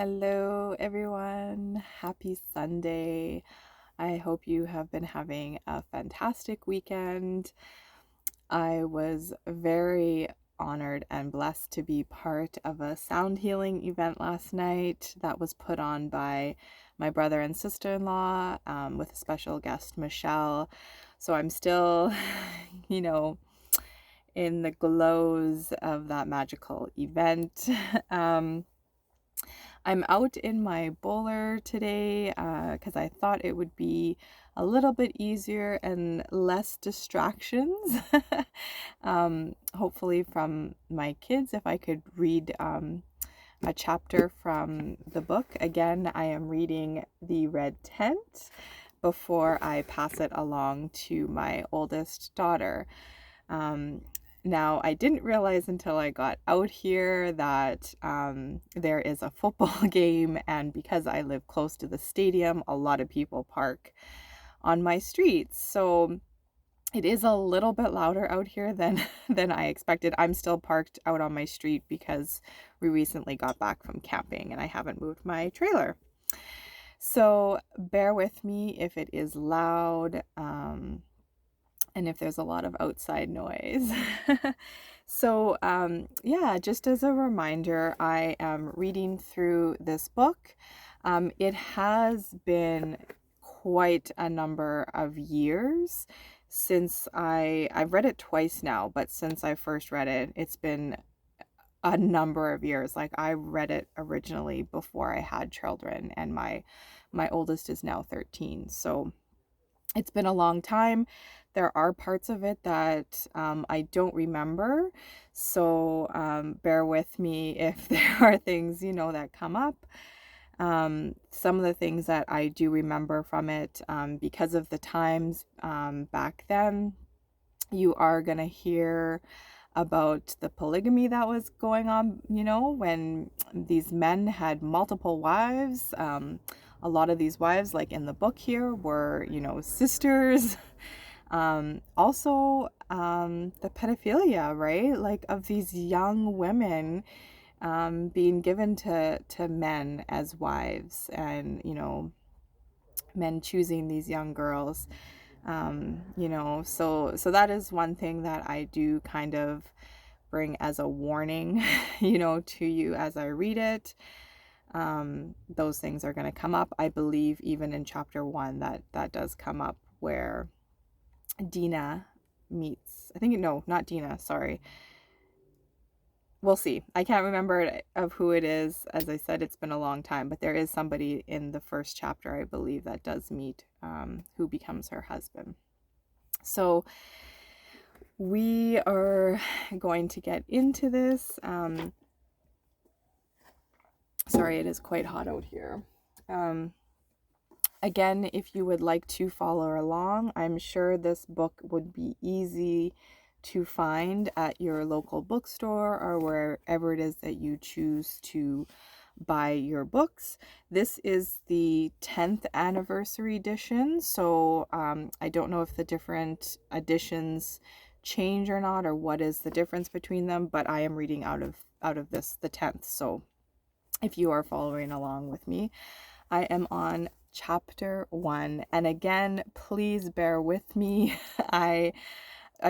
Hello, everyone. Happy Sunday. I hope you have been having a fantastic weekend. I was very honored and blessed to be part of a sound healing event last night that was put on by my brother and sister-in-law with a special guest, Michelle. So I'm still, you know, in the glows of that magical event. I'm out in my bowler today because I thought it would be a little bit easier and less distractions. Hopefully from my kids, if I could read a chapter from the book. Again, I am reading The Red Tent before I pass it along to my oldest daughter. Now, I didn't realize until I got out here that there is a football game, and because I live close to the stadium, a lot of people park on my streets. So it is a little bit louder out here than than I expected. I'm still parked out on my street because we recently got back from camping and I haven't moved my trailer. So bear with me if it is loud. And if there's a lot of outside noise. So, yeah, just as a reminder, I am reading through this book. It has been quite a number of years since I've read it twice now, but since I first read it, it's been a number of years. Like I read it originally before I had children, and my oldest is now 13. So it's been a long time. There are parts of it that I don't remember. So bear with me if there are things, that come up. Some of the things that I do remember from it, because of the times back then, you are going to hear about the polygamy that was going on, when these men had multiple wives. A lot of these wives, like in the book here, were, sisters. Also, the pedophilia, right? Like of these young women being given to men as wives, and, men choosing these young girls. So that is one thing that I do kind of bring as a warning, to you as I read it. Those things are going to come up. I believe even in chapter 1 that does come up, where Dina meets, no, not Dina, sorry. We'll see. I can't remember of who it is. As I said, it's been a long time, but there is somebody in the first chapter, I believe, that does meet who becomes her husband. So we are going to get into this. Sorry, it is quite hot out here. Again, if you would like to follow along, I'm sure this book would be easy to find at your local bookstore or wherever it is that you choose to buy your books. This is the 10th anniversary edition, so I don't know if the different editions change or not, or what is the difference between them, but I am reading out of this, the 10th. So if you are following along with me, I am on chapter 1, and again, please bear with me. I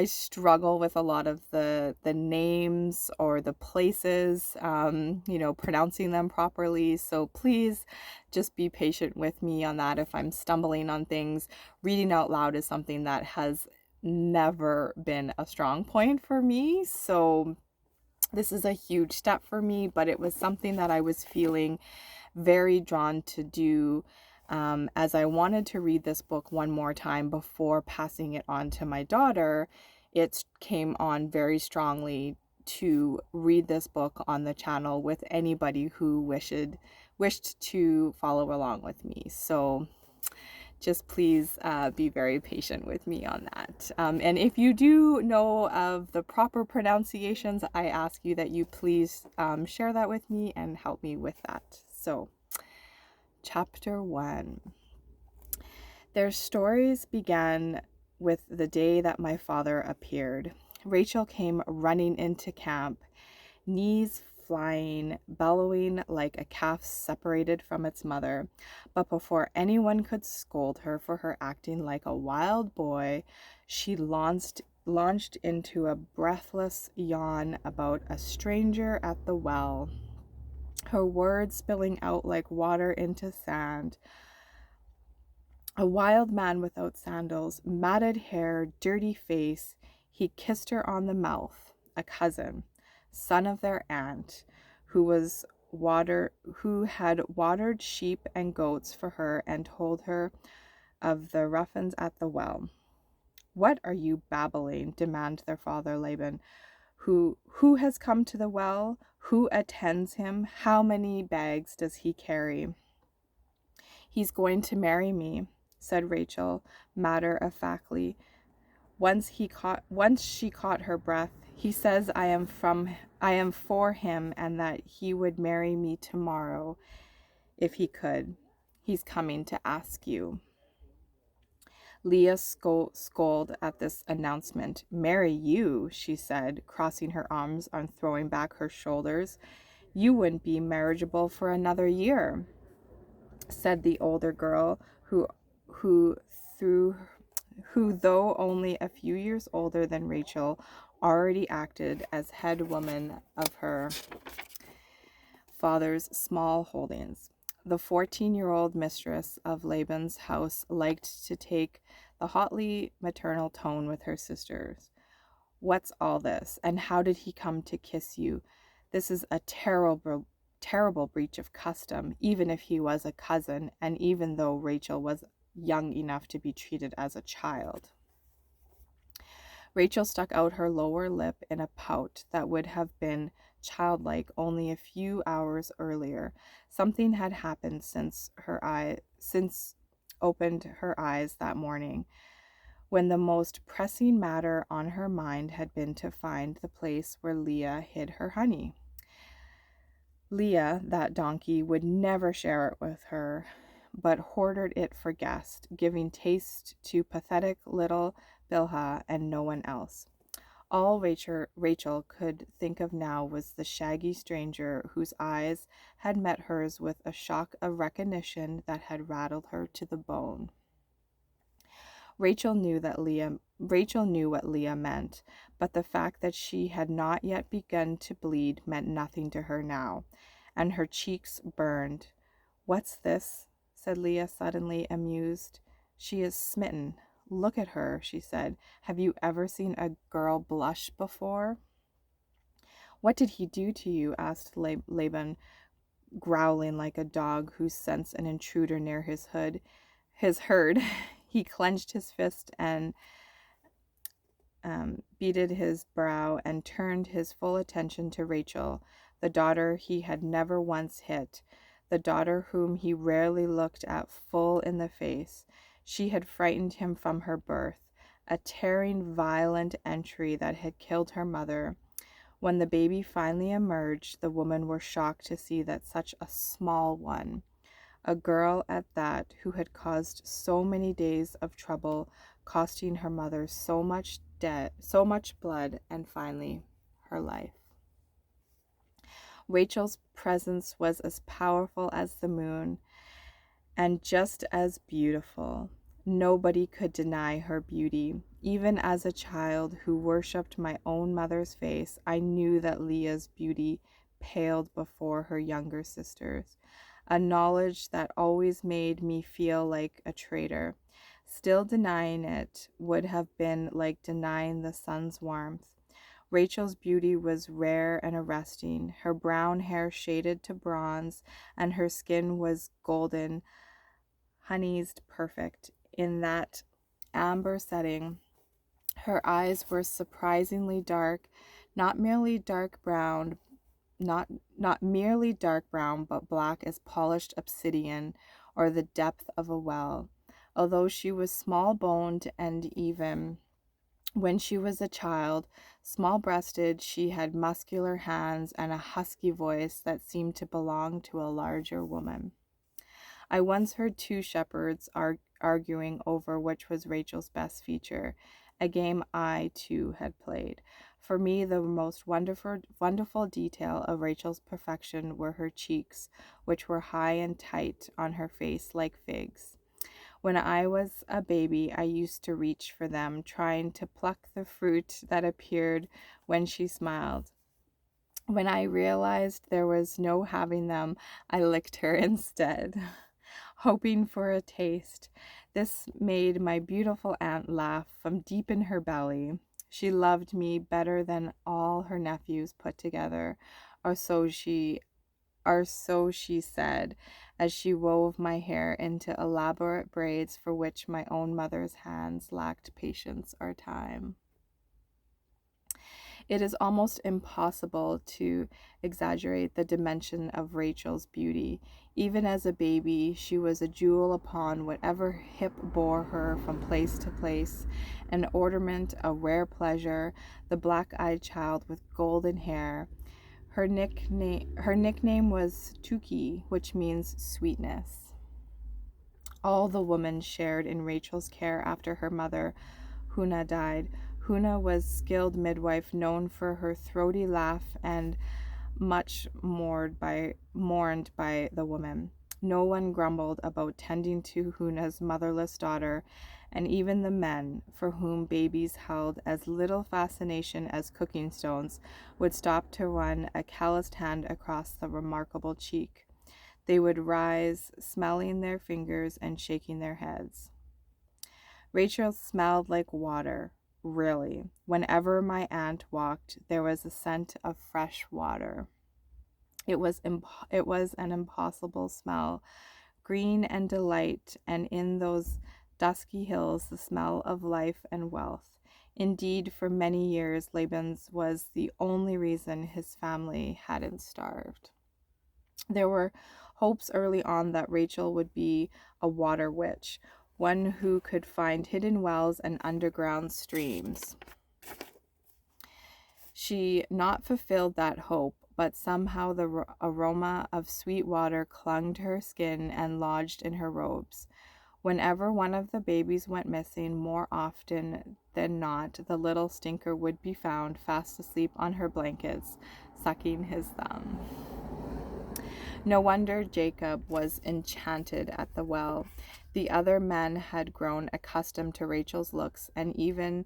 struggle with a lot of the names or the places, pronouncing them properly. So please just be patient with me on that if I'm stumbling on things. Reading out loud is something that has never been a strong point for me. So this is a huge step for me, but it was something that I was feeling very drawn to do, as I wanted to read this book one more time before passing it on to my daughter. It came on very strongly to read this book on the channel with anybody who wished to follow along with me. So just please be very patient with me on that. And if you do know of the proper pronunciations, I ask you that you please share that with me and help me with that. So, chapter 1. Their stories began with the day that my father appeared. Rachel came running into camp, knees flying, bellowing like a calf separated from its mother. But before anyone could scold her for her acting like a wild boy, she launched into a breathless yawn about a stranger at the well, her words spilling out like water into sand. A wild man without sandals, matted hair, dirty face. He kissed her on the mouth. A cousin, son of their aunt, who had watered sheep and goats for her and told her of the ruffians at the well. What are you babbling? Demanded their father Laban. Who has come to the well? Who attends him? How many bags does he carry? He's going to marry me, said Rachel, matter-of-factly. Once she caught her breath. He says I am for him, and that he would marry me tomorrow if he could. He's coming to ask you. Leah scolded at this announcement. Marry you, she said, crossing her arms and throwing back her shoulders. You wouldn't be marriageable for another year, said the older girl, who though only a few years older than Rachel, already acted as head woman of her father's small holdings. The 14-year-old mistress of Laban's house liked to take the hotly maternal tone with her sisters. What's all this? And how did he come to kiss you? This is a terrible breach of custom, even if he was a cousin, and even though Rachel was young enough to be treated as a child. Rachel stuck out her lower lip in a pout that would have been childlike only a few hours earlier. Something had happened since opened her eyes that morning, when the most pressing matter on her mind had been to find the place where Leah hid her honey. Leah, that donkey, would never share it with her, but hoarded it for guests, giving taste to pathetic little Bilhah and no one else. All Rachel could think of now was the shaggy stranger whose eyes had met hers with a shock of recognition that had rattled her to the bone. Rachel knew what Leah meant, but the fact that she had not yet begun to bleed meant nothing to her now, and her cheeks burned. What's this? Said Leah, suddenly amused. She is smitten. Look at her, she said. Have you ever seen a girl blush before? What did he do to you? Asked Laban, growling like a dog who scents an intruder near his herd. He clenched his fist and beaded his brow and turned his full attention to Rachel, the daughter he had never once hit, the daughter whom he rarely looked at full in the face. She had frightened him from her birth, a tearing, violent entry that had killed her mother. When the baby finally emerged, the women were shocked to see that such a small one, a girl at that, who had caused so many days of trouble, costing her mother so much blood, and finally her life. Rachel's presence was as powerful as the moon, and just as beautiful. Nobody could deny her beauty. Even as a child who worshipped my own mother's face, I knew that Leah's beauty paled before her younger sister's, a knowledge that always made me feel like a traitor. Still denying it would have been like denying the sun's warmth. Rachel's beauty was rare and arresting. Her brown hair shaded to bronze, and her skin was golden, honeyed perfect. In that amber setting, her eyes were surprisingly dark, not merely dark brown, but black as polished obsidian or the depth of a well. Although she was small-boned and even when she was a child, small-breasted, she had muscular hands and a husky voice that seemed to belong to a larger woman. I once heard two shepherds arguing over which was Rachel's best feature, a game I, too, had played. For me, the most wonderful detail of Rachel's perfection were her cheeks, which were high and tight on her face like figs. When I was a baby, I used to reach for them, trying to pluck the fruit that appeared when she smiled. When I realized there was no having them, I licked her instead, hoping for a taste. This made my beautiful aunt laugh from deep in her belly. She loved me better than all her nephews put together, or so she said, as she wove my hair into elaborate braids for which my own mother's hands lacked patience or time. It is almost impossible to exaggerate the dimension of Rachel's beauty. Even as a baby, she was a jewel upon whatever hip bore her from place to place, an ornament, a rare pleasure, the black-eyed child with golden hair. Her nickname was Tuki, which means sweetness. All the women shared in Rachel's care after her mother, Huna, died. Huna was skilled midwife known for her throaty laugh and much mourned by the women. No one grumbled about tending to Huna's motherless daughter, and even the men, for whom babies held as little fascination as cooking stones, would stop to run a calloused hand across the remarkable cheek. They would rise, smelling their fingers and shaking their heads. Rachel smelled like water, really. Whenever my aunt walked, there was a scent of fresh water. It was an impossible smell, green and delight, and in those dusky hills the smell of life and wealth. Indeed, for many years, Laban's was the only reason his family hadn't starved. There were hopes early on that Rachel would be a water witch, one who could find hidden wells and underground streams. She not fulfilled that hope, but somehow the aroma of sweet water clung to her skin and lodged in her robes. Whenever one of the babies went missing, more often than not, the little stinker would be found fast asleep on her blankets, sucking his thumb. No wonder Jacob was enchanted at the well. The other men had grown accustomed to Rachel's looks and even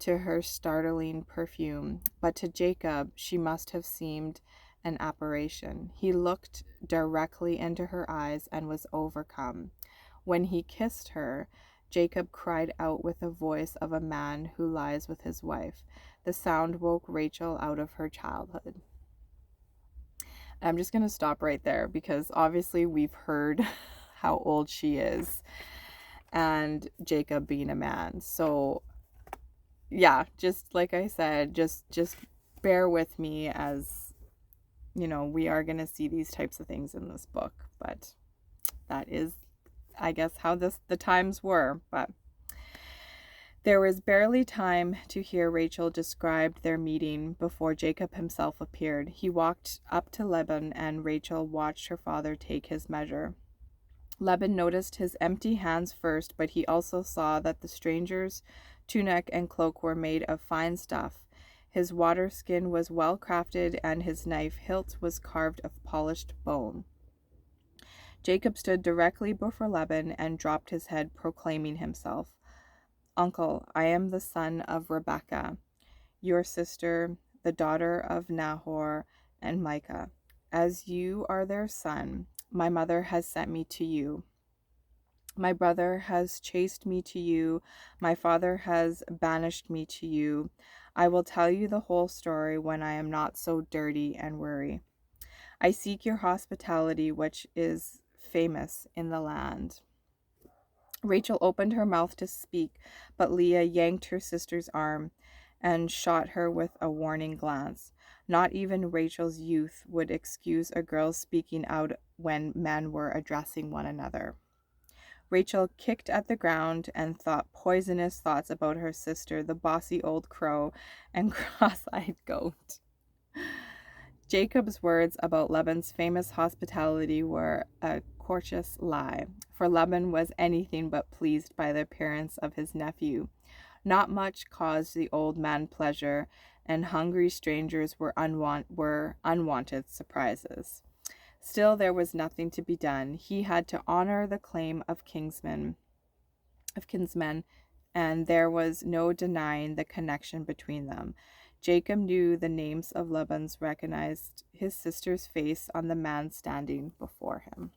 to her startling perfume, but to Jacob she must have seemed an apparition. He looked directly into her eyes and was overcome. When he kissed her, Jacob cried out with the voice of a man who lies with his wife. The sound woke Rachel out of her childhood. I'm just going to stop right there because obviously we've heard how old she is and Jacob being a man. So yeah, just like I said, just bear with me as, you know, we are going to see these types of things in this book, but that is, I guess, how the times were. But there was barely time to hear Rachel describe their meeting before Jacob himself appeared. He walked up to Laban, and Rachel watched her father take his measure. Laban noticed his empty hands first, but he also saw that the stranger's tunic and cloak were made of fine stuff. His water skin was well crafted, and his knife hilt was carved of polished bone. Jacob stood directly before Laban and dropped his head, proclaiming himself. Uncle, I am the son of Rebekah, your sister, the daughter of Nahor and Micah. As you are their son, my mother has sent me to you. My brother has chased me to you. My father has banished me to you. I will tell you the whole story when I am not so dirty and weary. I seek your hospitality, which is famous in the land. Rachel opened her mouth to speak, but Leah yanked her sister's arm and shot her with a warning glance. Not even Rachel's youth would excuse a girl speaking out when men were addressing one another. Rachel kicked at the ground and thought poisonous thoughts about her sister, the bossy old crow and cross-eyed goat. Jacob's words about Laban's famous hospitality were a courteous lie, for Laban was anything but pleased by the appearance of his nephew. Not much caused the old man pleasure, and hungry strangers were unwanted surprises. Still, there was nothing to be done. He had to honor the claim of kinsmen, and there was no denying the connection between them. Jacob knew the names of Laban's, recognized his sister's face on the man standing before him.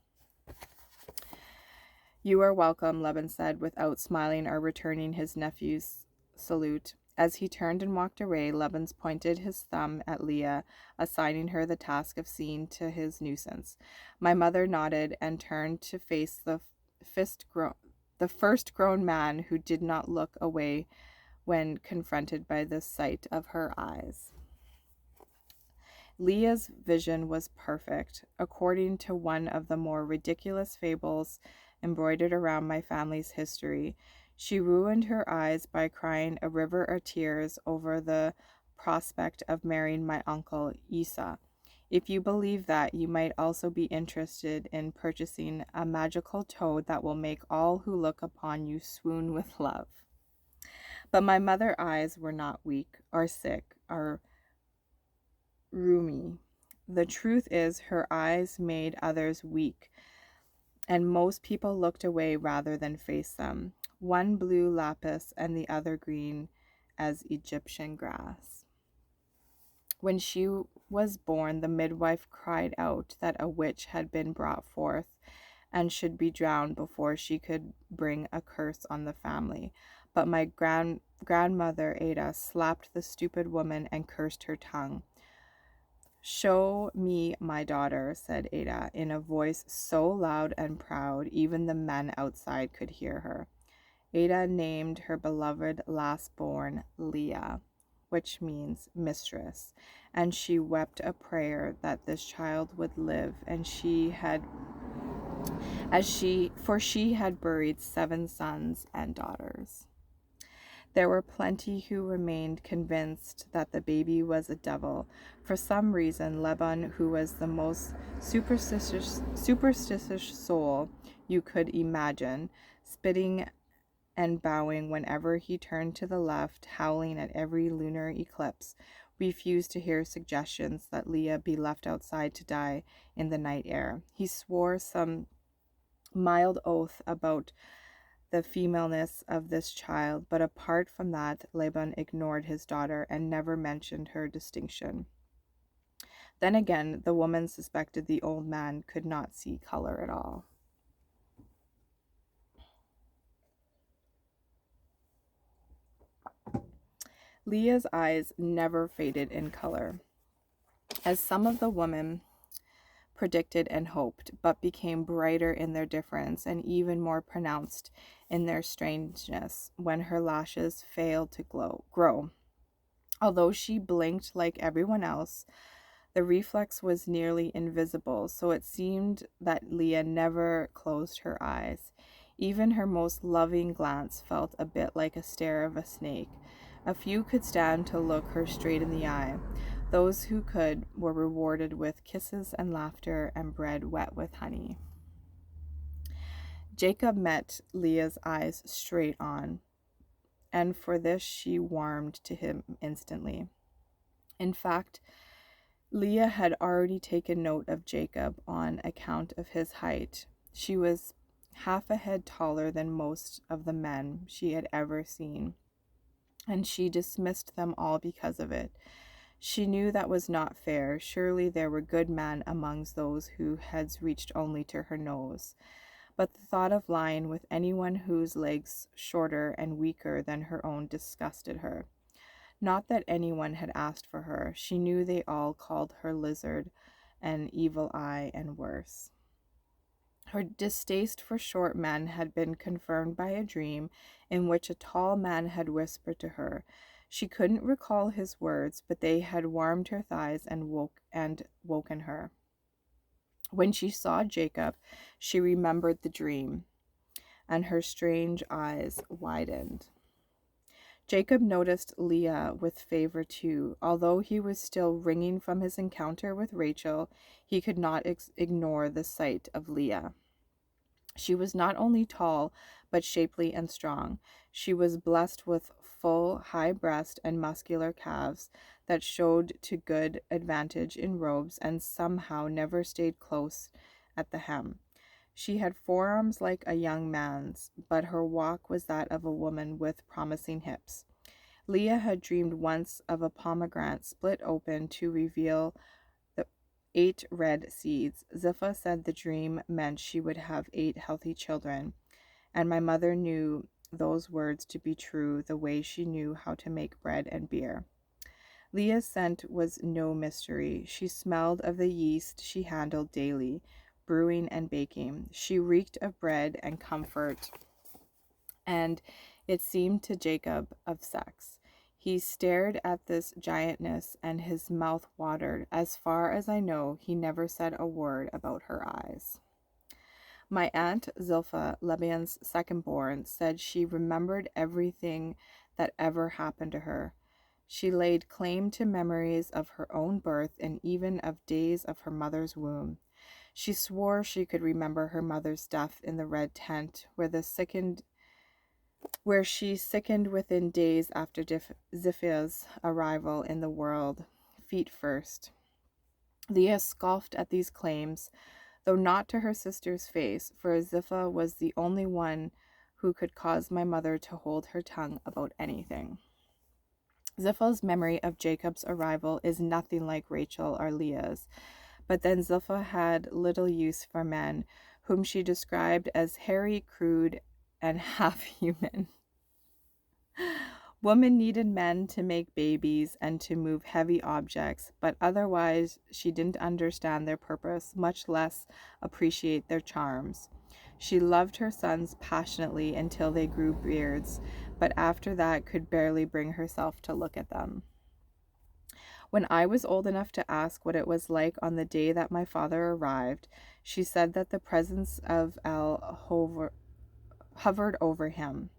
"You are welcome," Laban said, without smiling or returning his nephew's salute. As he turned and walked away, Laban pointed his thumb at Leah, assigning her the task of seeing to his nuisance. My mother nodded and turned to face the first grown man, who did not look away when confronted by the sight of her eyes. Leah's vision was perfect. According to one of the more ridiculous fables embroidered around my family's history, she ruined her eyes by crying a river of tears over the prospect of marrying my uncle Esau. If you believe that, you might also be interested in purchasing a magical toad that will make all who look upon you swoon with love. But my mother's eyes were not weak or sick or rheumy. The truth is, her eyes made others weak, and most people looked away rather than face them. One blue lapis and the other green as Egyptian grass. When she was born, the midwife cried out that a witch had been brought forth and should be drowned before she could bring a curse on the family. But my grandmother Ada slapped the stupid woman and cursed her tongue. "Show me my daughter," said Ada, in a voice so loud and proud even the men outside could hear her. Ada named her beloved last-born Leah, which means mistress, and she wept a prayer that this child would live, and she had buried 7 sons and daughters. There were plenty who remained convinced that the baby was a devil. For some reason, Laban, who was the most superstitious soul you could imagine, spitting and bowing whenever he turned to the left, howling at every lunar eclipse, refused to hear suggestions that Leah be left outside to die in the night air. He swore some mild oath about the femaleness of this child, but apart from that, Laban ignored his daughter and never mentioned her distinction. Then again, the woman suspected the old man could not see color at all. Leah's eyes never faded in color, as some of the women predicted and hoped, but became brighter in their difference and even more pronounced in their strangeness when her lashes failed to grow. Although she blinked like everyone else, the reflex was nearly invisible, so it seemed that Leah never closed her eyes. Even her most loving glance felt a bit like a stare of a snake. A few could stand to look her straight in the eye. Those who could were rewarded with kisses and laughter and bread wet with honey. Jacob met Leah's eyes straight on, and for this she warmed to him instantly. In fact, Leah had already taken note of Jacob on account of his height. She was half a head taller than most of the men she had ever seen, and she dismissed them all because of it. She knew that was not fair. Surely there were good men amongst those whose heads reached only to her nose. But the thought of lying with anyone whose legs shorter and weaker than her own disgusted her. Not that anyone had asked for her. She knew they all called her lizard and evil eye and worse. Her distaste for short men had been confirmed by a dream in which a tall man had whispered to her. She couldn't recall his words, but they had warmed her thighs and woken her. When she saw Jacob, she remembered the dream, and her strange eyes widened. Jacob noticed Leah with favor too. Although he was still wringing from his encounter with Rachel, he could not ignore the sight of Leah. She was not only tall, but shapely and strong. She was blessed with full, high breast and muscular calves that showed to good advantage in robes and somehow never stayed close at the hem. She had forearms like a young man's, but her walk was that of a woman with promising hips. Leah had dreamed once of a pomegranate split open to reveal the 8 red seeds. Zilpah said the dream meant she would have 8 healthy children, and my mother knew those words to be true the way she knew how to make bread and beer. Leah's scent was no mystery. She smelled of the yeast she handled daily, brewing and baking. She reeked of bread and comfort, and it seemed to Jacob of sex. He stared at this giantess, and his mouth watered. As far as I know, he never said a word about her eyes. My aunt Zilpha, Lebaon's second-born, said she remembered everything that ever happened to her. She laid claim to memories of her own birth and even of days of her mother's womb. She swore she could remember her mother's death in the red tent, where she sickened within days after Ziphia's arrival in the world, feet first. Leah scoffed at these claims, though not to her sister's face, for Ziphah was the only one who could cause my mother to hold her tongue about anything. Ziphah's memory of Jacob's arrival is nothing like Rachel or Leah's, but then Zilpah had little use for men, whom she described as hairy, crude, and half-human. Woman needed men to make babies and to move heavy objects, but otherwise she didn't understand their purpose, much less appreciate their charms. She loved her sons passionately until they grew beards, but after that could barely bring herself to look at them. When I was old enough to ask what it was like on the day that my father arrived, she said that the presence of El hovered over him,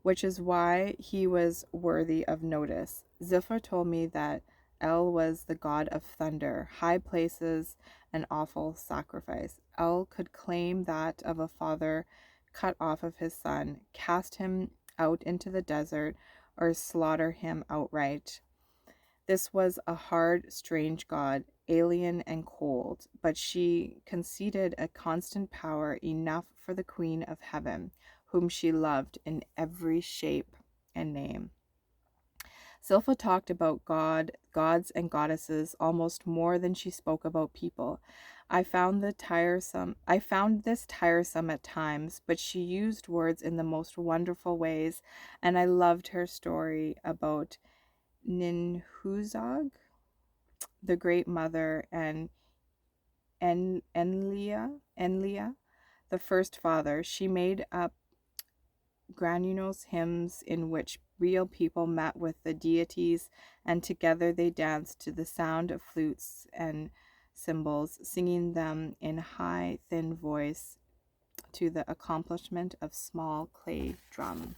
which is why he was worthy of notice. Zilpah told me that El was the god of thunder, high places, and awful sacrifice. El could claim that of a father cut off of his son, cast him out into the desert, or slaughter him outright. This was a hard, strange god, alien and cold, but she conceded a constant power enough for the Queen of Heaven, whom she loved in every shape and name. Zilpah talked about gods and goddesses almost more than she spoke about people. I found this tiresome at times, but she used words in the most wonderful ways, and I loved her story about Ninhuzag, the Great Mother, and Enlia, the first father. She made up granulous hymns in which real people met with the deities, and together they danced to the sound of flutes and cymbals, singing them in high, thin voice to the accompaniment of small clay drum.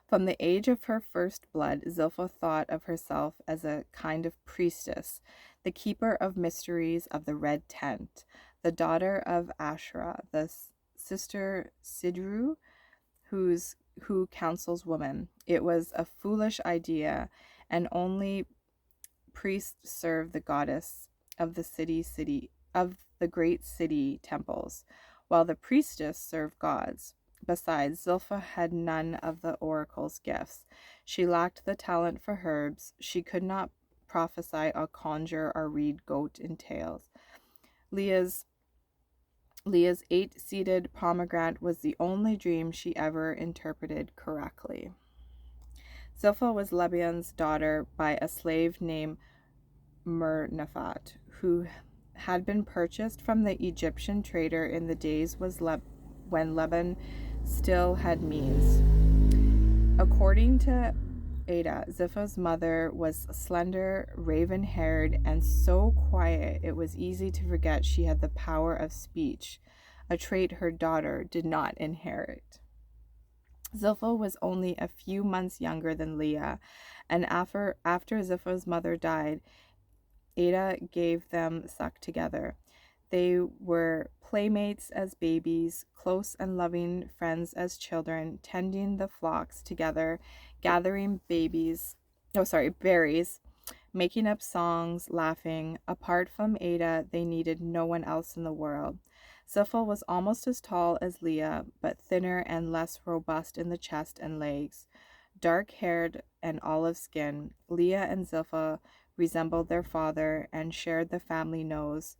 From the age of her first blood, Zilpah thought of herself as a kind of priestess, the keeper of mysteries of the red tent, the daughter of Asherah, the sister Sidru, who counsels women. It was a foolish idea, and only priests served the goddess of the great city temples, while the priestess served gods. Besides, Zilpah had none of the oracle's gifts. She lacked the talent for herbs. She could not prophesy or conjure or read goat in tales. Leah's 8-seeded pomegranate was the only dream she ever interpreted correctly. Zilpah was Lebaon's daughter by a slave named Mernephat, who had been purchased from the Egyptian trader in the days when Lebanon still had means. According to Ada, Zilpah's mother was slender, raven-haired, and so quiet it was easy to forget she had the power of speech, a trait her daughter did not inherit. Zilpah was only a few months younger than Leah, and after Zilpah's mother died, Ada gave them suck together. They were playmates as babies, close and loving friends as children, tending the flocks together, gathering berries, making up songs, laughing. Apart from Ada, they needed no one else in the world. Zilpha was almost as tall as Leah, but thinner and less robust in the chest and legs. Dark-haired and olive skin, Leah and Zilpha resembled their father and shared the family nose,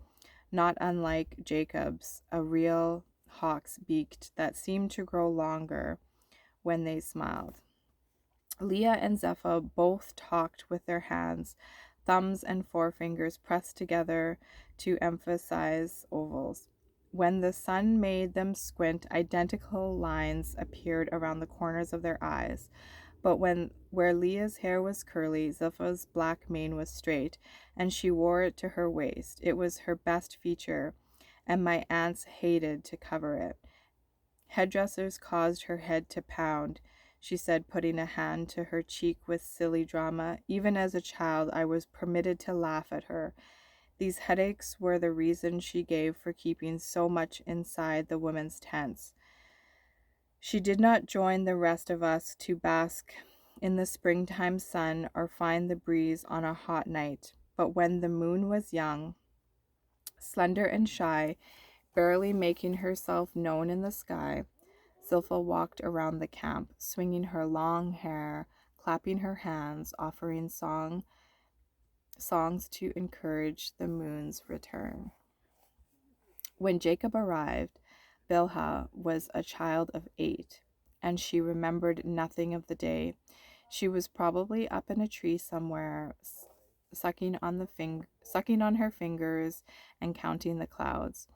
not unlike Jacob's, a real hawk's beak that seemed to grow longer when they smiled. Leah and Zepha both talked with their hands, thumbs and forefingers pressed together to emphasize ovals. When the sun made them squint, identical lines appeared around the corners of their eyes. But where Leah's hair was curly, Zilpha's black mane was straight, and she wore it to her waist. It was her best feature, and my aunts hated to cover it. Headdressers caused her head to pound, she said, putting a hand to her cheek with silly drama. Even as a child, I was permitted to laugh at her. These headaches were the reason she gave for keeping so much inside the women's tents. She did not join the rest of us to bask in the springtime sun or find the breeze on a hot night. But when the moon was young, slender and shy, barely making herself known in the sky, Zilpha walked around the camp, swinging her long hair, clapping her hands, offering songs to encourage the moon's return. When Jacob arrived, Bilhah was a child of 8, and she remembered nothing of the day. She was probably up in a tree somewhere, sucking on her fingers and counting the clouds,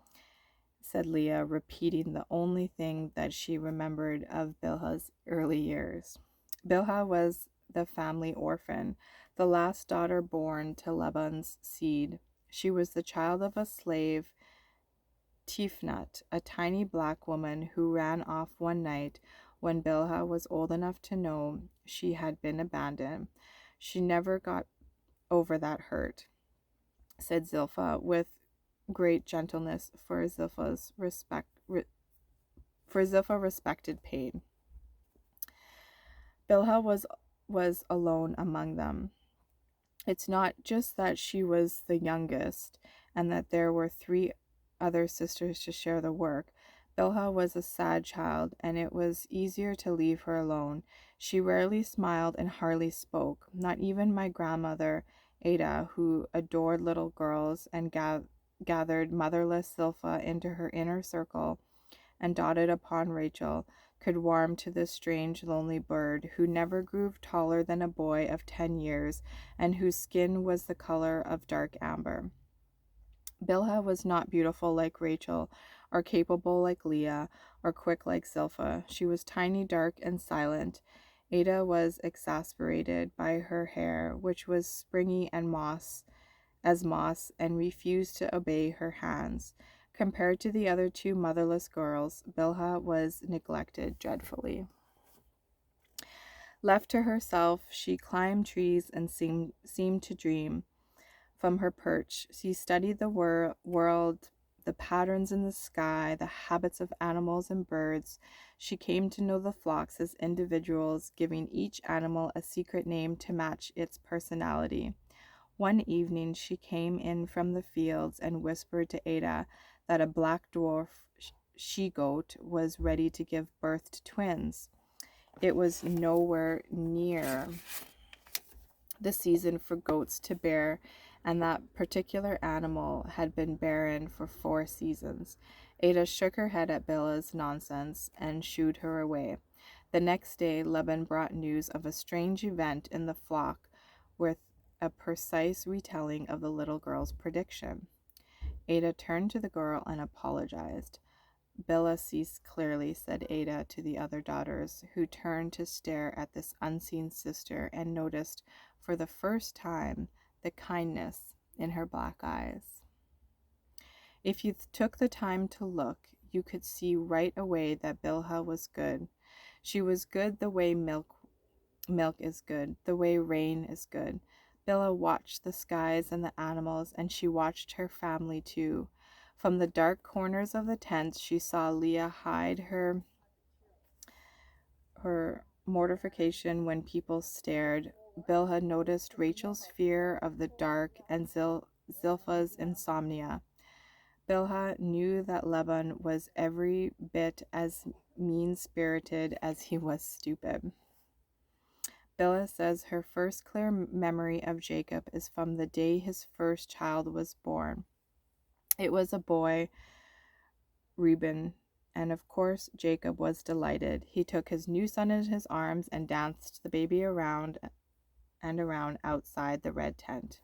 said Leah, repeating the only thing that she remembered of Bilhah's early years. Bilhah was the family orphan, the last daughter born to Laban's seed. She was the child of a slave, Tifnut, a tiny black woman who ran off one night when Bilhah was old enough to know she had been abandoned. She never got over that hurt, said Zilpha, with great gentleness, for Zilpha respected pain. Bilhah was alone among them. It's not just that she was the youngest and that there were 3 other sisters to share the work. Bilhah was a sad child, and it was easier to leave her alone. She rarely smiled and hardly spoke. Not even my grandmother, Ada, who adored little girls and gathered motherless Zilpha into her inner circle and doted upon Rachel, could warm to this strange, lonely bird who never grew taller than a boy of 10 years and whose skin was the color of dark amber. Bilhah was not beautiful like Rachel, or capable like Leah, or quick like Zilpha. She was tiny, dark, and silent. Ada was exasperated by her hair, which was springy and moss, and refused to obey her hands. Compared to the other 2 motherless girls, Bilhah was neglected dreadfully. Left to herself, she climbed trees and seemed to dream. From her perch, she studied the world, the patterns in the sky, the habits of animals and birds. She came to know the flocks as individuals, giving each animal a secret name to match its personality. One evening she came in from the fields and whispered to Ada that a black dwarf she-goat was ready to give birth to twins. It was nowhere near the season for goats to bear, and that particular animal had been barren for 4 seasons. Ada shook her head at Bilhah's nonsense and shooed her away. The next day, Laban brought news of a strange event in the flock with a precise retelling of the little girl's prediction. Ada turned to the girl and apologized. Bilhah sees clearly, said Ada to the other daughters, who turned to stare at this unseen sister and noticed for the first time the kindness in her black eyes. If you took the time to look, you could see right away that Bilhah was good. She was good the way milk is good, the way rain is good. Bilhah watched the skies and the animals, and she watched her family too. From the dark corners of the tents, she saw Leah hide her mortification when people stared. Bilhah noticed Rachel's fear of the dark and Zilpha's insomnia. Bilhah knew that Laban was every bit as mean-spirited as he was stupid. Bilhah says her first clear memory of Jacob is from the day his first child was born. It was a boy, Reuben, and of course Jacob was delighted. He took his new son in his arms and danced the baby around and around outside the red tent.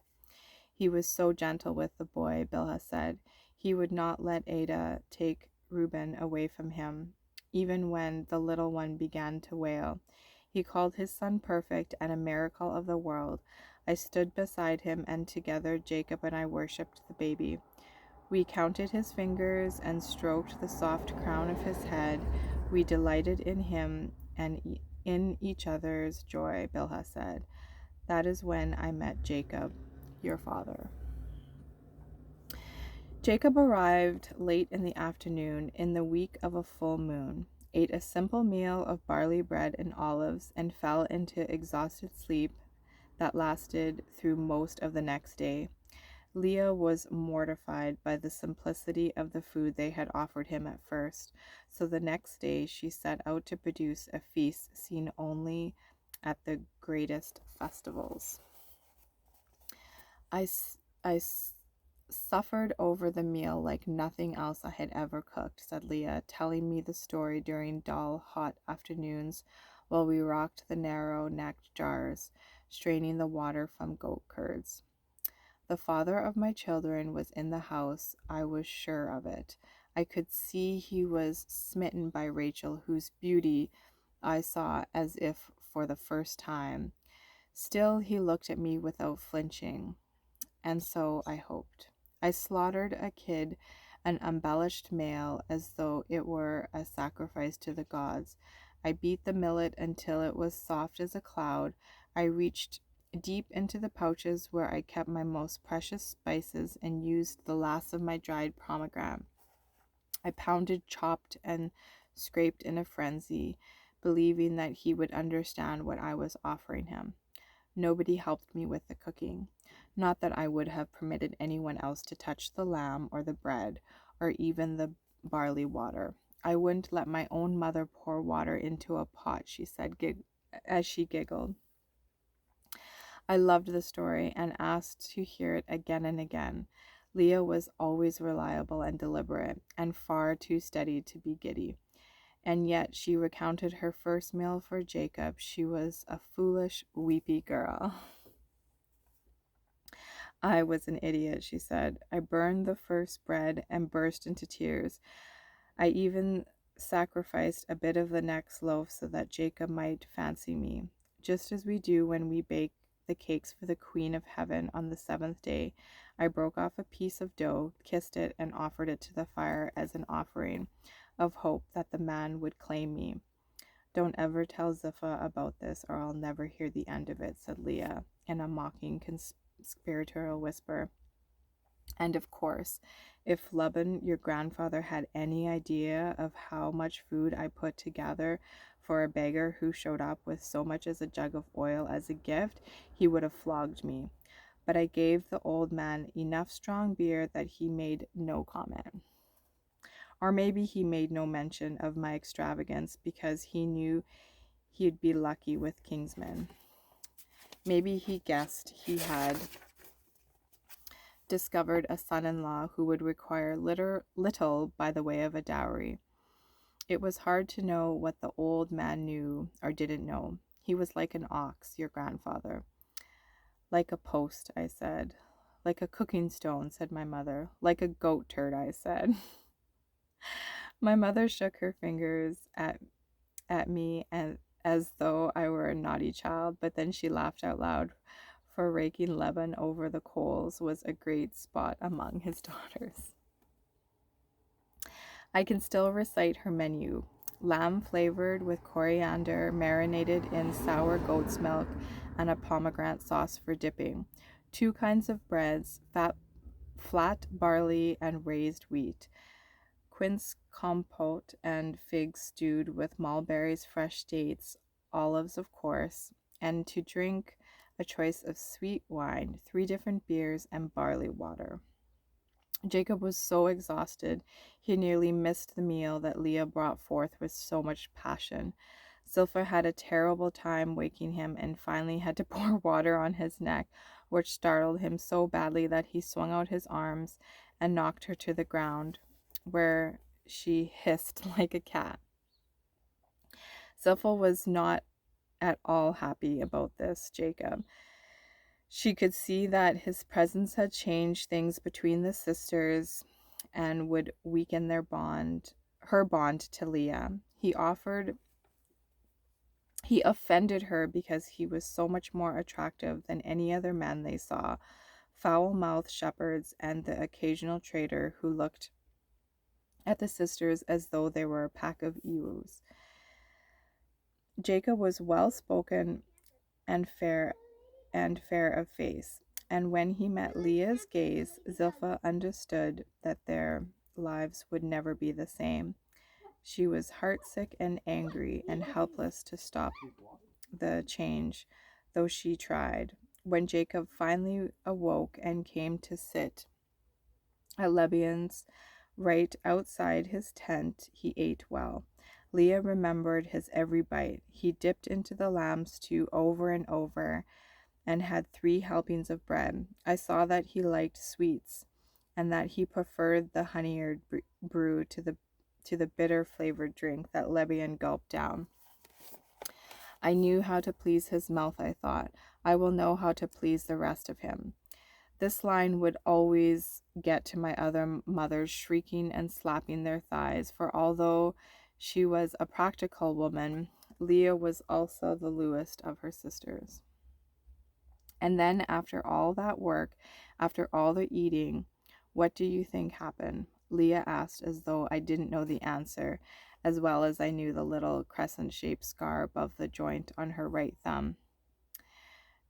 He was so gentle with the boy, Bilhah said. He would not let Ada take Reuben away from him, even when the little one began to wail. He called his son perfect and a miracle of the world. I stood beside him, and together Jacob and I worshipped the baby. We counted his fingers and stroked the soft crown of his head. We delighted in him and in each other's joy, Bilhah said. That is when I met Jacob, your father. Jacob arrived late in the afternoon in the week of a full moon, ate a simple meal of barley bread and olives, and fell into exhausted sleep that lasted through most of the next day. Leah was mortified by the simplicity of the food they had offered him at first, so the next day she set out to produce a feast seen only at the greatest festivals. I suffered over the meal like nothing else I had ever cooked, said Leah, telling me the story during dull, hot afternoons while we rocked the narrow-necked jars, straining the water from goat curds. The father of my children was in the house, I was sure of it. I could see he was smitten by Rachel, whose beauty I saw as if for the first time. Still, he looked at me without flinching, and so I hoped. I slaughtered a kid, an embellished male, as though it were a sacrifice to the gods. I beat the millet until it was soft as a cloud. I reached deep into the pouches where I kept my most precious spices and used the last of my dried pomegranate. I pounded, chopped, and scraped in a frenzy, believing that he would understand what I was offering him. Nobody helped me with the cooking. Not that I would have permitted anyone else to touch the lamb or the bread or even the barley water. I wouldn't let my own mother pour water into a pot, she said as she giggled. I loved the story and asked to hear it again and again. Leah was always reliable and deliberate, and far too steady to be giddy. And yet she recounted her first meal for Jacob. She was a foolish, weepy girl. I was an idiot, she said. I burned the first bread and burst into tears. I even sacrificed a bit of the next loaf so that Jacob might fancy me, just as we do when we bake the cakes for the Queen of Heaven on the seventh day. I broke off a piece of dough, kissed it, and offered it to the fire as an offering of hope that the man would claim me. Don't ever tell Zilpah about this, or I'll never hear the end of it, said Leah in a mocking, conspiratorial whisper. And of course, if Laban, your grandfather, had any idea of how much food I put together for a beggar who showed up with so much as a jug of oil as a gift, he would have flogged me. But I gave the old man enough strong beer that he made no comment. Or maybe he made no mention of my extravagance because he knew he'd be lucky with Kingsman. Maybe he guessed he had discovered a son-in-law who would require little by the way of a dowry. It was hard to know what the old man knew or didn't know. He was like an ox, your grandfather. Like a post, I said. Like a cooking stone, said my mother. Like a goat turd, I said. My mother shook her fingers at me and as though I were a naughty child, but then she laughed out loud, for raking Laban over the coals was a great spot among his daughters. I can still recite her menu. Lamb flavored with coriander, marinated in sour goat's milk, and a pomegranate sauce for dipping. 2 kinds of breads, fat flat barley and raised wheat, quince compote and figs stewed with mulberries, fresh dates, olives, of course, and to drink a choice of sweet wine, 3 different beers, and barley water. Jacob was so exhausted, he nearly missed the meal that Leah brought forth with so much passion. Zilpha had a terrible time waking him and finally had to pour water on his neck, which startled him so badly that he swung out his arms and knocked her to the ground, where she hissed like a cat. Zilpha was not at all happy about this, Jacob. She could see that his presence had changed things between the sisters and would weaken her bond to Leah. He offended her because he was so much more attractive than any other man they saw, foul-mouthed shepherds and the occasional trader who looked at the sisters as though they were a pack of ewes. Jacob was well-spoken and fair of face, and when he met Leah's gaze, Zilpha understood that their lives would never be the same. She was heartsick and angry and helpless to stop the change, though she tried. When Jacob finally awoke and came to sit at Lebian's right outside his tent, he ate well. Leah remembered his every bite. He dipped into the lamb stew over and over and had 3 helpings of bread. I saw that he liked sweets and that he preferred the honeyed brew to the bitter flavored drink that Lebian gulped down. I knew how to please his mouth, I thought. I will know how to please the rest of him. This line would always get to my other mothers, shrieking and slapping their thighs, for although she was a practical woman, Leah was also the lewest of her sisters. And then after all that work, after all the eating, what do you think happened? Leah asked as though I didn't know the answer, as well as I knew the little crescent-shaped scar above the joint on her right thumb.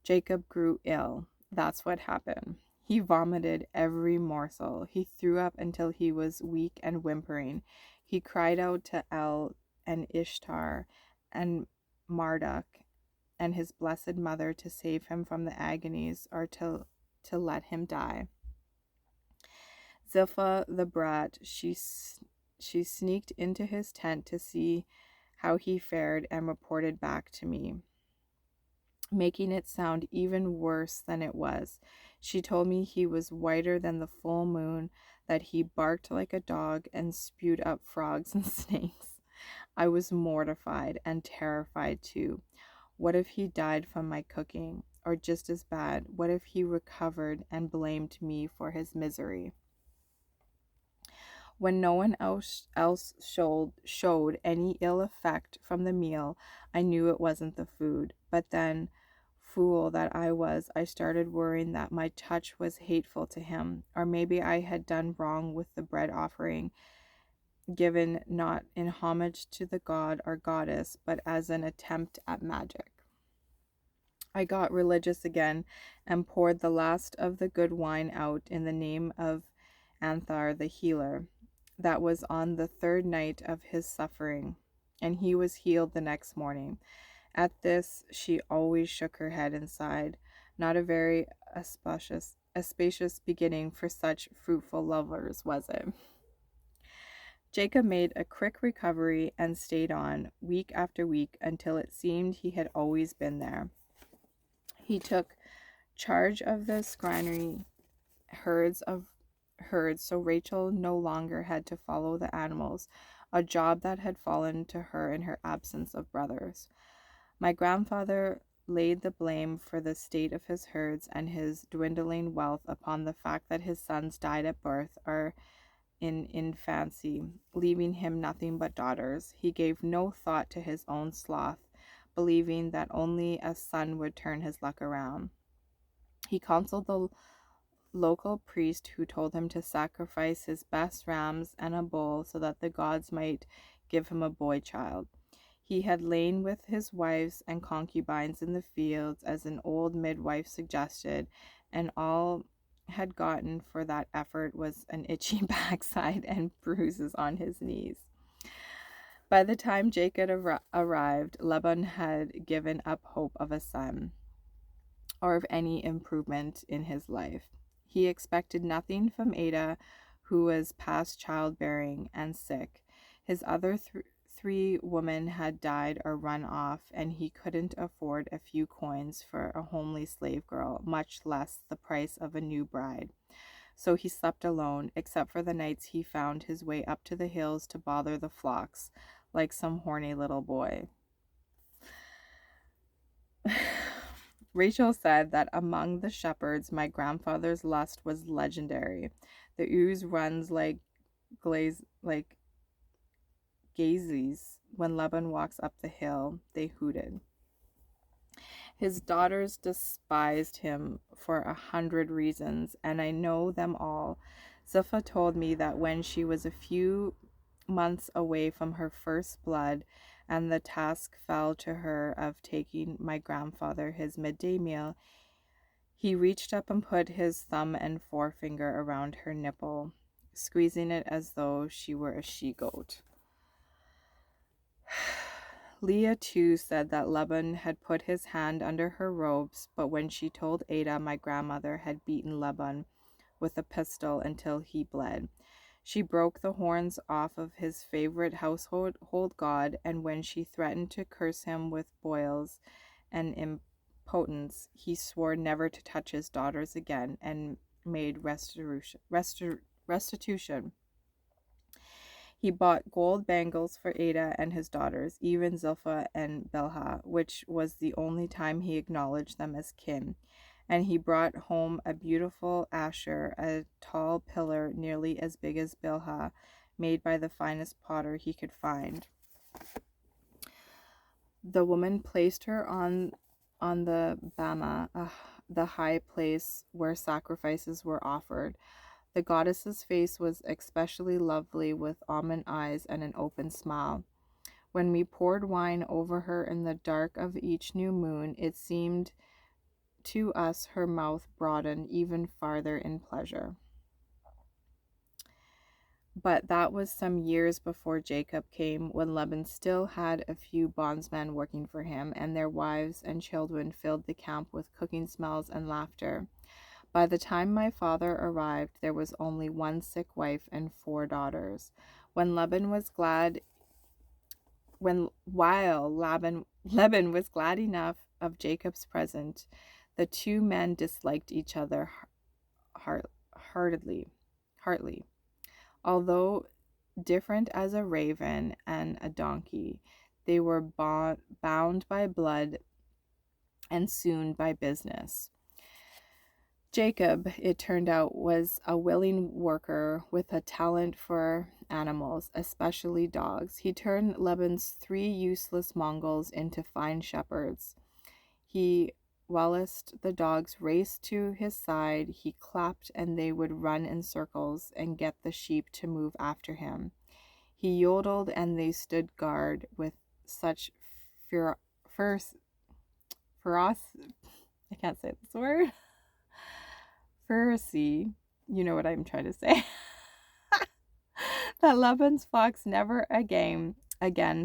Jacob grew ill. That's what happened. He vomited every morsel. He threw up until he was weak and whimpering. He cried out to El and Ishtar and Marduk and his blessed mother to save him from the agonies or to let him die. Zilpha the brat, she sneaked into his tent to see how he fared and reported back to me, making it sound even worse than it was. She told me he was whiter than the full moon, that he barked like a dog and spewed up frogs and snakes. I was mortified and terrified too. What if he died from my cooking? Or just as bad, what if he recovered and blamed me for his misery? When no one else showed any ill effect from the meal, I knew it wasn't the food. But then, fool that I was, I started worrying that my touch was hateful to him, or maybe I had done wrong with the bread offering, given not in homage to the god or goddess, but as an attempt at magic. I got religious again and poured the last of the good wine out in the name of Anthar the healer. That was on the 3rd night of his suffering, and he was healed the next morning. At this, she always shook her head and sighed. Not a very auspicious beginning for such fruitful lovers, was it? Jacob made a quick recovery and stayed on, week after week, until it seemed he had always been there. He took charge of the granary herds, so Rachel no longer had to follow the animals, a job that had fallen to her in her absence of brothers. My grandfather laid the blame for the state of his herds and his dwindling wealth upon the fact that his sons died at birth or in infancy, leaving him nothing but daughters. He gave no thought to his own sloth, believing that only a son would turn his luck around. He counseled the local priest, who told him to sacrifice his best rams and a bull so that the gods might give him a boy child. He had lain with his wives and concubines in the fields, as an old midwife suggested, and all had gotten for that effort was an itchy backside and bruises on his knees. By the time Jacob arrived, Laban had given up hope of a son or of any improvement in his life. He expected nothing from Ada, who was past childbearing and sick. His other three women had died or run off, and he couldn't afford a few coins for a homely slave girl, much less the price of a new bride. So he slept alone, except for the nights he found his way up to the hills to bother the flocks, like some horny little boy. Rachel said that among the shepherds, my grandfather's lust was legendary. The ooze runs like gazes. When Laban walks up the hill, they hooted. His daughters despised him for 100 reasons, and I know them all. Zilpah told me that when she was a few months away from her first blood, and the task fell to her of taking my grandfather his midday meal, he reached up and put his thumb and forefinger around her nipple, squeezing it as though she were a she-goat. Leah, too, said that Laban had put his hand under her robes, but when she told Ada my grandmother had beaten Laban with a pistol until he bled, she broke the horns off of his favorite household god, and when she threatened to curse him with boils and impotence, he swore never to touch his daughters again and made restitution. He bought gold bangles for Ada and his daughters, even Zilpah and Bilhah, which was the only time he acknowledged them as kin. And he brought home a beautiful asher, a tall pillar nearly as big as Bilhah, made by the finest potter he could find. The woman placed her on the bama, the high place where sacrifices were offered. The goddess's face was especially lovely, with almond eyes and an open smile. When we poured wine over her in the dark of each new moon, it seemed to us her mouth broadened even farther in pleasure. But that was some years before Jacob came, when Laban still had a few bondsmen working for him, and their wives and children filled the camp with cooking smells and laughter. By the time my father arrived, there was only one sick wife and 4 daughters. While Laban was glad enough of Jacob's present, the 2 men disliked each other heartily. Although different as a raven and a donkey, they were bound by blood and soon by business. Jacob, it turned out, was a willing worker with a talent for animals, especially dogs. He turned Laban's 3 useless Mongols into fine shepherds. Whilst the dogs raced to his side, he clapped and they would run in circles and get the sheep to move after him. He yodeled and they stood guard with such ferocity. I can't say this word. Ferocity, you know what I'm trying to say, that Laban's fox never again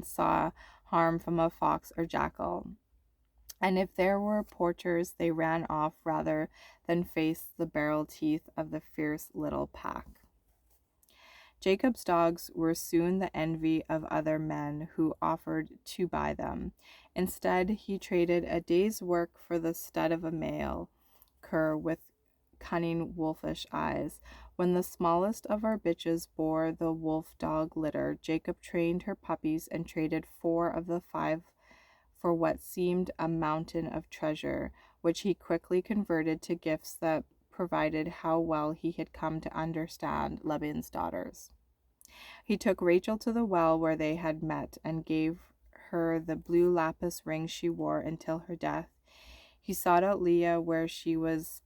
saw harm from a fox or jackal. And if there were poachers, they ran off rather than face the barrel teeth of the fierce little pack. Jacob's dogs were soon the envy of other men who offered to buy them. Instead, he traded a day's work for the stud of a male cur with cunning wolfish eyes. When the smallest of our bitches bore the wolf dog litter, Jacob trained her puppies and traded 4 of the 5 for what seemed a mountain of treasure, which he quickly converted to gifts that provided how well he had come to understand Laban's daughters. He took Rachel to the well where they had met and gave her the blue lapis ring she wore until her death. He sought out Leah where she was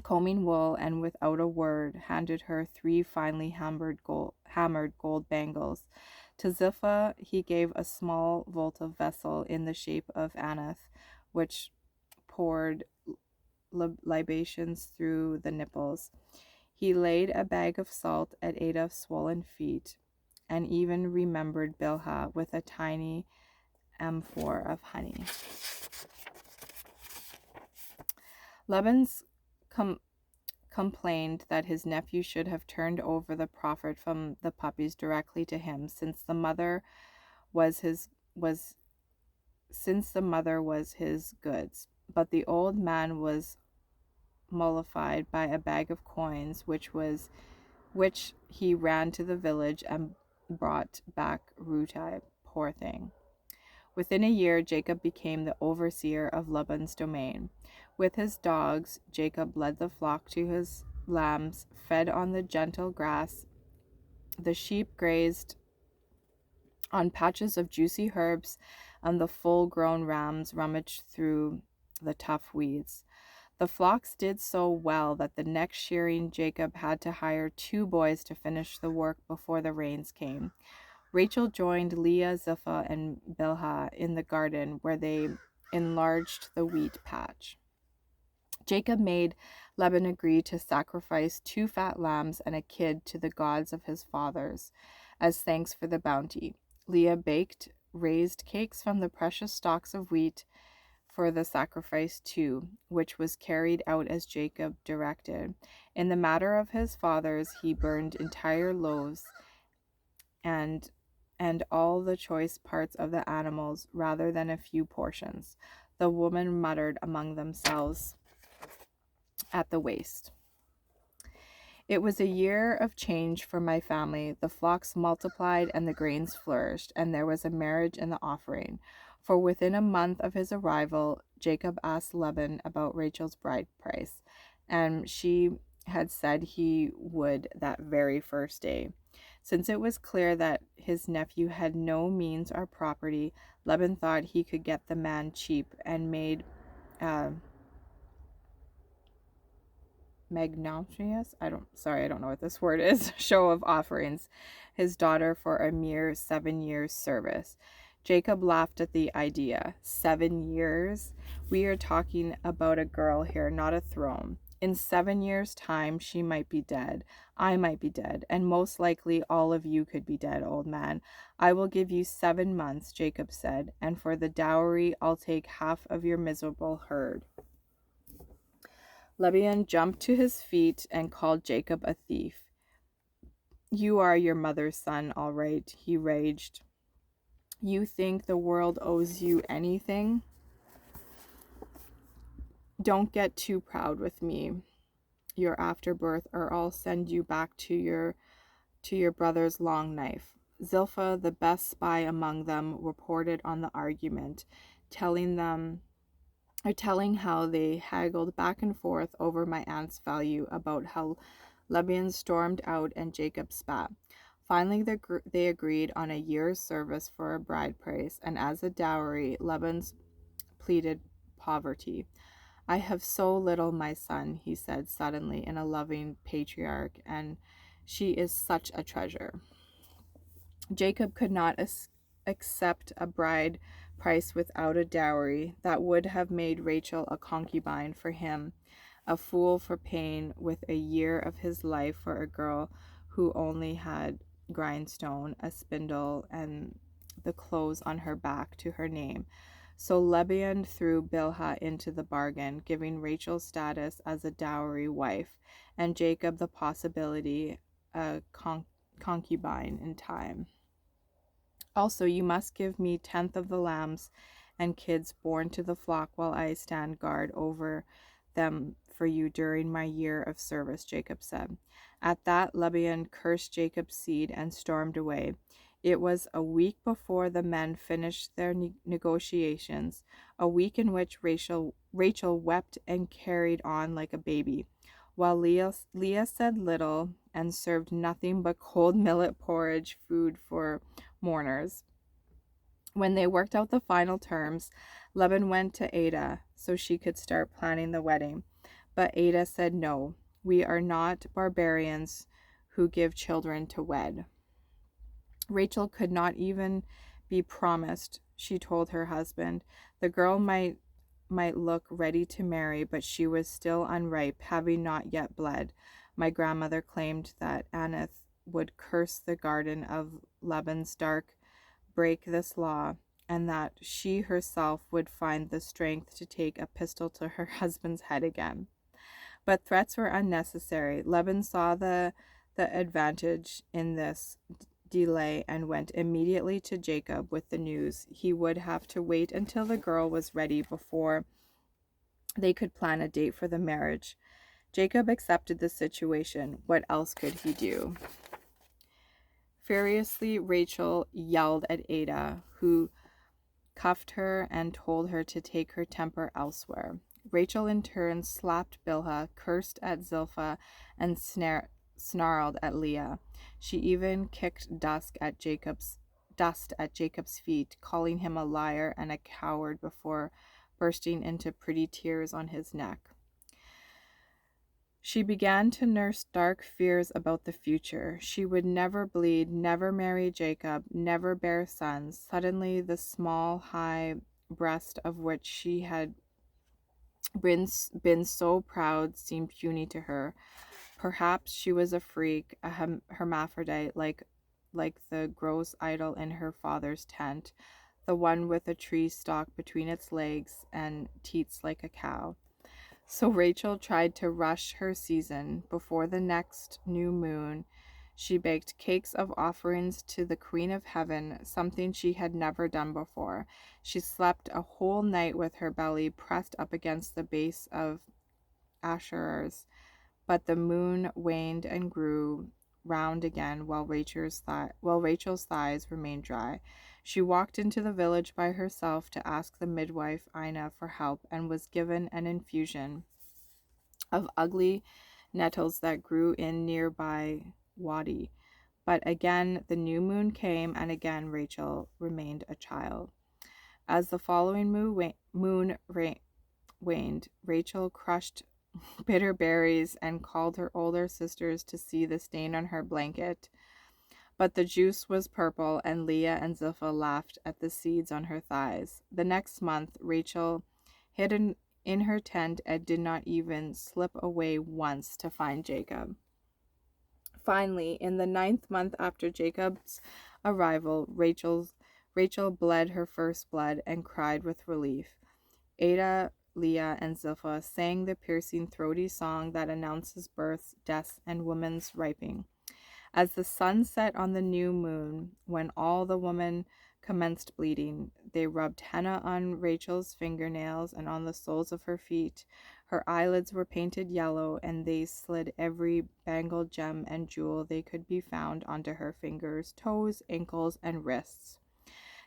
combing wool, and without a word handed her 3 finely hammered gold bangles. To Zilpah he gave a small votive vessel in the shape of Anath, which poured libations through the nipples. He laid a bag of salt at Ada's swollen feet, and even remembered Bilhah with a tiny amphor of honey. Laban's complained that his nephew should have turned over the profit from the puppies directly to him, since the mother was his goods. But the old man was mollified by a bag of coins, which he ran to the village and brought back Rutai. Poor thing. Within a year, Jacob became the overseer of Laban's domain. With his dogs, Jacob led the flock to his lambs, fed on the gentle grass. The sheep grazed on patches of juicy herbs, and the full-grown rams rummaged through the tough weeds. The flocks did so well that the next shearing Jacob had to hire 2 boys to finish the work before the rains came. Rachel joined Leah, Zilpah, and Bilhah in the garden, where they enlarged the wheat patch. Jacob made Laban agree to sacrifice 2 fat lambs and a kid to the gods of his fathers as thanks for the bounty. Leah baked raised cakes from the precious stalks of wheat for the sacrifice too, which was carried out as Jacob directed. In the matter of his fathers, he burned entire loaves and all the choice parts of the animals rather than a few portions. The women muttered among themselves at the waste. It was a year of change for my family. The flocks multiplied and the grains flourished, and there was a marriage in the offering. For within a month of his arrival, Jacob asked Laban about Rachel's bride price, and she had said he would that very first day. Since it was clear that his nephew had no means or property, Laban thought he could get the man cheap and made magnanimous, I don't know what this word is, show of offerings, his daughter for a mere 7 years' service. Jacob laughed at the idea. 7 years? We are talking about a girl here, not a throne. In 7 years' time, she might be dead. I might be dead, and most likely all of you could be dead, old man. I will give you 7 months, Jacob said, and for the dowry, I'll take half of your miserable herd. Laban jumped to his feet and called Jacob a thief. You are your mother's son, all right, he raged. You think the world owes you anything? Don't get too proud with me, your afterbirth, or I'll send you back to your brother's long knife. Zilpah, the best spy among them, reported on the argument, telling how they haggled back and forth over my aunt's value, about how Laban stormed out and Jacob spat. Finally, they agreed on a year's service for a bride price, and as a dowry, Laban's pleaded poverty. I have so little, my son, he said suddenly in a loving patriarch, and she is such a treasure. Jacob could not accept a bride price without a dowry. That would have made Rachel a concubine for him, a fool for paying with a year of his life for a girl who only had grindstone, a spindle, and the clothes on her back to her name. So Laban threw Bilhah into the bargain, giving Rachel status as a dowry wife, and Jacob the possibility a concubine in time. Also, you must give me 10th of the lambs and kids born to the flock while I stand guard over them for you during my year of service, Jacob said. At that, Laban cursed Jacob's seed and stormed away. It was a week before the men finished their negotiations, a week in which Rachel wept and carried on like a baby, while Leah said little and served nothing but cold millet porridge food for mourners. When they worked out the final terms, Laban went to Ada so she could start planning the wedding. But Ada said no, we are not barbarians who give children to wed. Rachel could not even be promised, she told her husband. The girl might might look ready to marry, but she was still unripe, having not yet bled. My grandmother claimed that Aneth would curse the garden of Laban's dark, break this law, and that she herself would find the strength to take a pistol to her husband's head again. But threats were unnecessary. Laban saw the advantage in this delay and went immediately to Jacob with the news. He would have to wait until the girl was ready before they could plan a date for the marriage. Jacob accepted the situation. What else could he do? Furiously, Rachel yelled at Ada, who cuffed her and told her to take her temper elsewhere. Rachel in turn slapped Bilhah, cursed at Zilpah, and snarled at Leah. She even kicked dust at Jacob's feet, calling him a liar and a coward before bursting into pretty tears on his neck. She began to nurse dark fears about the future. She would never bleed, never marry Jacob, never bear sons. Suddenly, the small, high breast of which she had been so proud seemed puny to her. Perhaps she was a freak, a hermaphrodite, like the gross idol in her father's tent, the one with a tree stalk between its legs and teats like a cow. So Rachel tried to rush her season. Before the next new moon, she baked cakes of offerings to the Queen of Heaven, something she had never done before. She slept a whole night with her belly pressed up against the base of Asherah's, but the moon waned and grew round again while Rachel's thighs remained dry. She walked into the village by herself to ask the midwife Ina for help, and was given an infusion of ugly nettles that grew in nearby wadi. But again the new moon came, and again Rachel remained a child. As the following moon waned, Rachel crushed bitter berries and called her older sisters to see the stain on her blanket. But the juice was purple, and Leah and Zilpah laughed at the seeds on her thighs. The next month, Rachel hid in her tent and did not even slip away once to find Jacob. Finally, in the 9th month after Jacob's arrival, Rachel bled her first blood and cried with relief. Ada, Leah, and Zilpah sang the piercing, throaty song that announces births, deaths, and woman's ripening. As the sun set on the new moon, when all the women commenced bleeding, they rubbed henna on Rachel's fingernails and on the soles of her feet. Her eyelids were painted yellow, and they slid every bangled gem and jewel they could be found onto her fingers, toes, ankles, and wrists.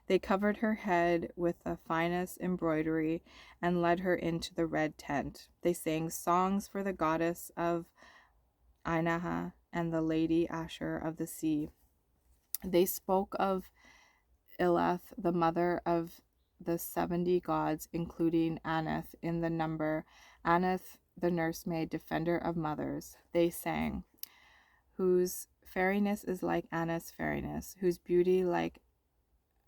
They covered her head with the finest embroidery and led her into the red tent. They sang songs for the goddess of Inaha and the lady Asher of the sea. They spoke of Ileth, the mother of the 70 gods, including Aneth in the number, Aneth, the nursemaid, defender of mothers. They sang, whose fairiness is like Aneth's fairiness, whose beauty like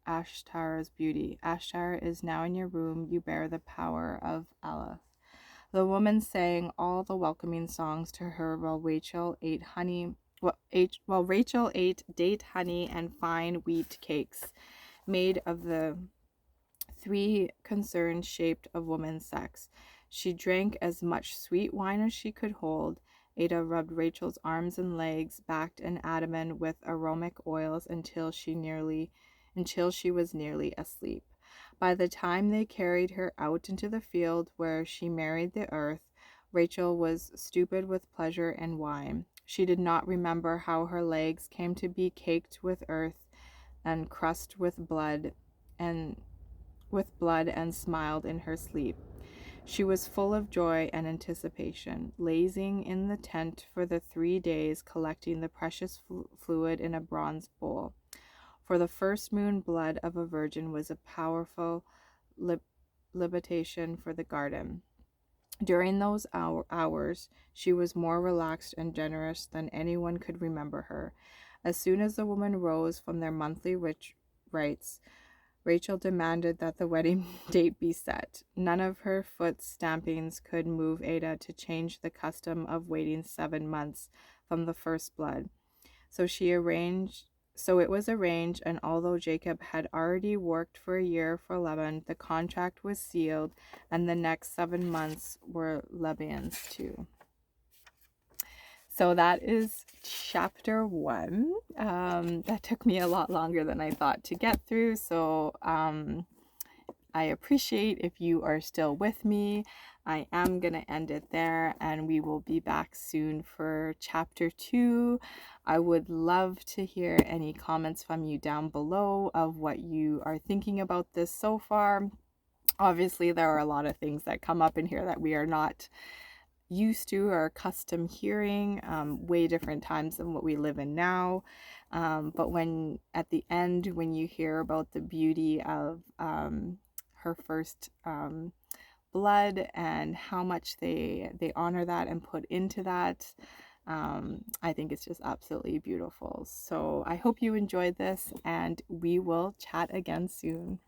Ashtar's beauty. Ashtar is now in your room, you bear the power of Aleth. The woman sang all the welcoming songs to her while Rachel ate date honey and fine wheat cakes made of the 3 concerns shaped of woman's sex. She drank as much sweet wine as she could hold. Ada rubbed Rachel's arms and legs, backed and abdomen with aromatic oils until she was nearly asleep. By the time they carried her out into the field where she married the earth, Rachel was stupid with pleasure and wine. She did not remember how her legs came to be caked with earth and crusted with blood and smiled in her sleep. She was full of joy and anticipation, lazing in the tent for the 3 days, collecting the precious fluid in a bronze bowl. For the first moon blood of a virgin was a powerful libation for the garden. During those hours, she was more relaxed and generous than anyone could remember her. As soon as the women rose from their monthly rites, Rachel demanded that the wedding date be set. None of her foot stampings could move Ada to change the custom of waiting 7 months from the first blood. So it was arranged, and although Jacob had already worked for a year for Laban, the contract was sealed, and the next 7 months were Laban's too. So that is chapter 1. That took me a lot longer than I thought to get through. So I appreciate if you are still with me. I am going to end it there, and we will be back soon for chapter 2. I would love to hear any comments from you down below of what you are thinking about this so far. Obviously, there are a lot of things that come up in here that we are not used to or accustomed hearing, way different times than what we live in now. But when at the end, when you hear about the beauty of her first blood and how much they honor that and put into that, I think it's just absolutely beautiful. So I hope you enjoyed this, and we will chat again soon.